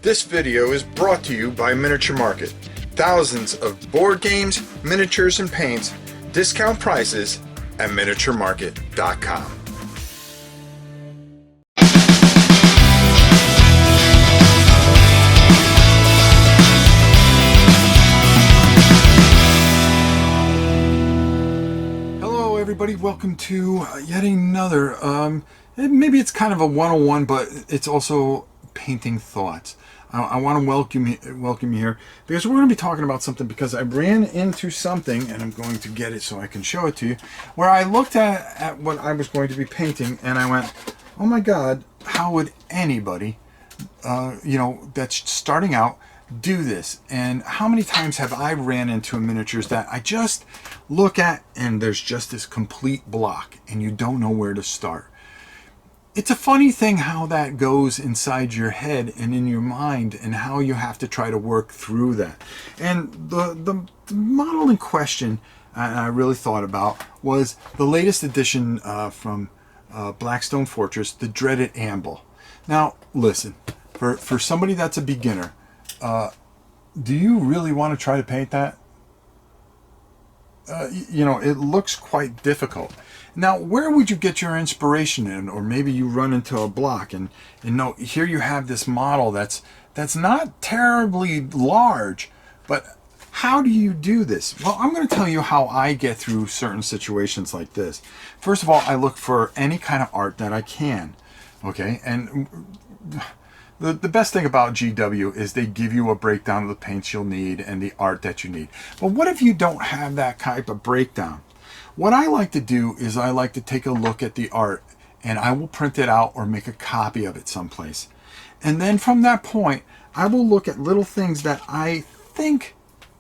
This video is brought to you by Miniature Market. Thousands of board games, miniatures, and paints, discount prices at miniaturemarket.com. Hello everybody, welcome to yet another, maybe it's kind of a 101, but it's also painting thoughts. I want to welcome you here because we're going to be talking about something, because I ran into something, and I'm going to get it so I can show it to you, where I looked at what I was going to be painting and I went, oh my God, how would anybody, that's starting out do this? And how many times have I ran into miniatures that I just look at and there's just this complete block and you don't know where to start? It's a funny thing how that goes inside your head and in your mind, and how you have to try to work through that. And the model in question I really thought about was the latest edition from Blackstone Fortress, the dreaded Amble. Now listen, for somebody that's a beginner, do you really want to try to paint that? It looks quite difficult. Now, where would you get your inspiration in? Or maybe you run into a block and here you have this model that's not terribly large, but how do you do this? Well, I'm going to tell you how I get through certain situations like this. First of all, I look for any kind of art that I can. Okay, and the best thing about GW is they give you a breakdown of the paints you'll need and the art that you need. But what if you don't have that type of breakdown? What I like to do is I like to take a look at the art, and I will print it out or make a copy of it someplace. And then from that point, I will look at little things that I think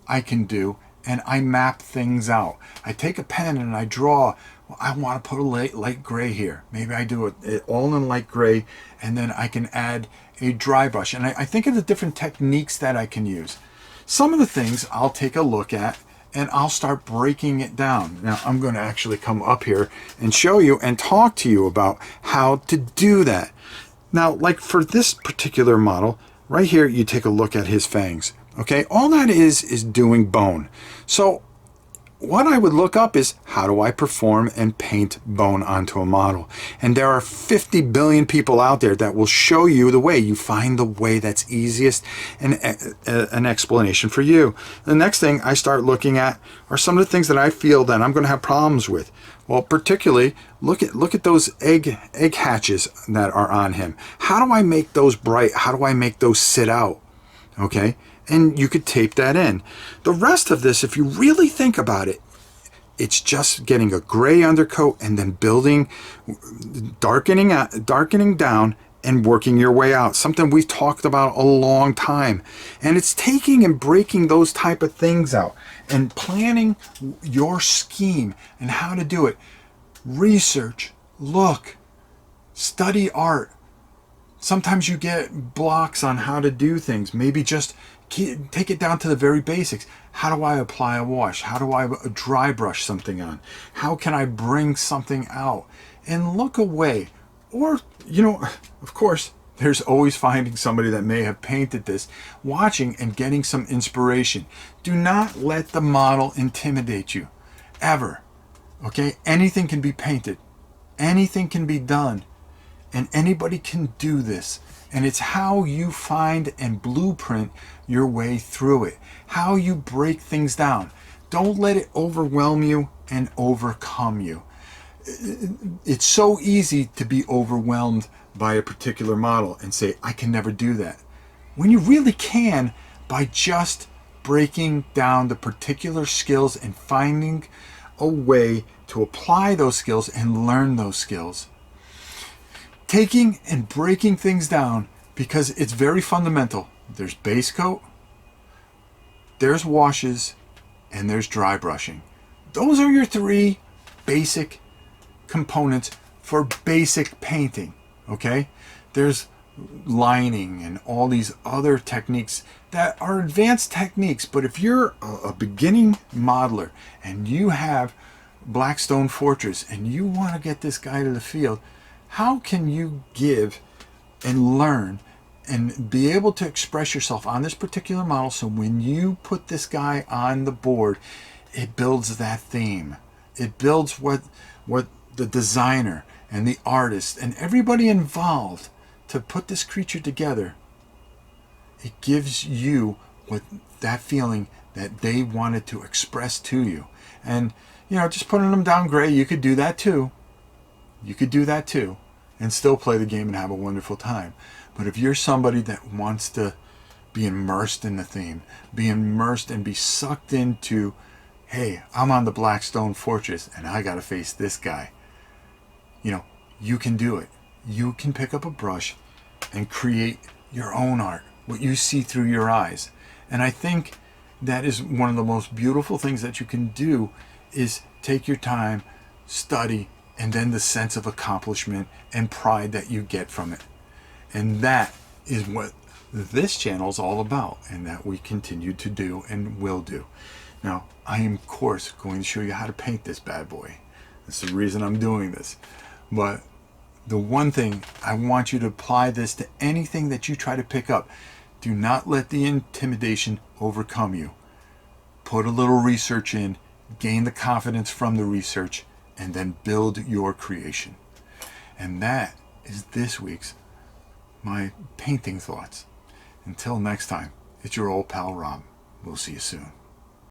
I can do, and I map things out. I take a pen and I draw. Well, I want to put a light gray here. Maybe I do it all in light gray, and then I can add a dry brush. And I think of the different techniques that I can use. Some of the things I'll take a look at, and I'll start breaking it down. Now I'm going to actually come up here and show you and talk to you about how to do that. Now, like for this particular model, right here, you take a look at his fangs. Okay, all that is doing bone. So what I would look up is, how do I perform and paint bone onto a model? And there are 50 billion people out there that will show you the way. You find the way that's easiest and an explanation for you. The next thing I start looking at are some of the things that I feel that I'm going to have problems with. Well, particularly, look at those egg hatches that are on him. How do I make those bright? How do I make those sit out? Okay? And you could tape that in. The rest of this, if you really think about it, it's just getting a gray undercoat and then building, darkening down and working your way out. Something we've talked about a long time. And it's taking and breaking those type of things out and planning your scheme and how to do it. Research, look, study art. Sometimes you get blocks on how to do things. Maybe just take it down to the very basics. How do I apply a wash? How do I dry brush something on? How can I bring something out? And look away. Or, of course, there's always finding somebody that may have painted this, watching and getting some inspiration. Do not let the model intimidate you, ever. Okay? Anything can be painted. Anything can be done. And anybody can do this. And it's how you find and blueprint your way through it. How you break things down. Don't let it overwhelm you and overcome you. It's so easy to be overwhelmed by a particular model and say, I can never do that. When you really can, by just breaking down the particular skills and finding a way to apply those skills and learn those skills. Taking and breaking things down, because it's very fundamental. There's base coat, there's washes, and there's dry brushing. Those are your three basic components for basic painting, okay? There's lining and all these other techniques that are advanced techniques, but if you're a beginning modeler and you have Blackstone Fortress and you want to get this guy to the field, how can you give and learn and be able to express yourself on this particular model. So when you put this guy on the board, it builds that theme. It builds what the designer and the artist and everybody involved to put this creature together. It gives you what that feeling that they wanted to express to you. And just putting them down gray, you could do that too. You could do that too and still play the game and have a wonderful time. But if you're somebody that wants to be immersed in the theme, be immersed and be sucked into, hey, I'm on the Blackstone Fortress and I got to face this guy, you can do it. You can pick up a brush and create your own art, what you see through your eyes. And I think that is one of the most beautiful things that you can do, is take your time, study, and then the sense of accomplishment and pride that you get from it. And that is what this channel is all about, and that we continue to do and will do. Now, I am, of course, going to show you how to paint this bad boy. That's the reason I'm doing this. But the one thing, I want you to apply this to anything that you try to pick up. Do not let the intimidation overcome you. Put a little research in, gain the confidence from the research, and then build your creation. And that is this week's my painting thoughts. Until next time, it's your old pal Rob. We'll see you soon.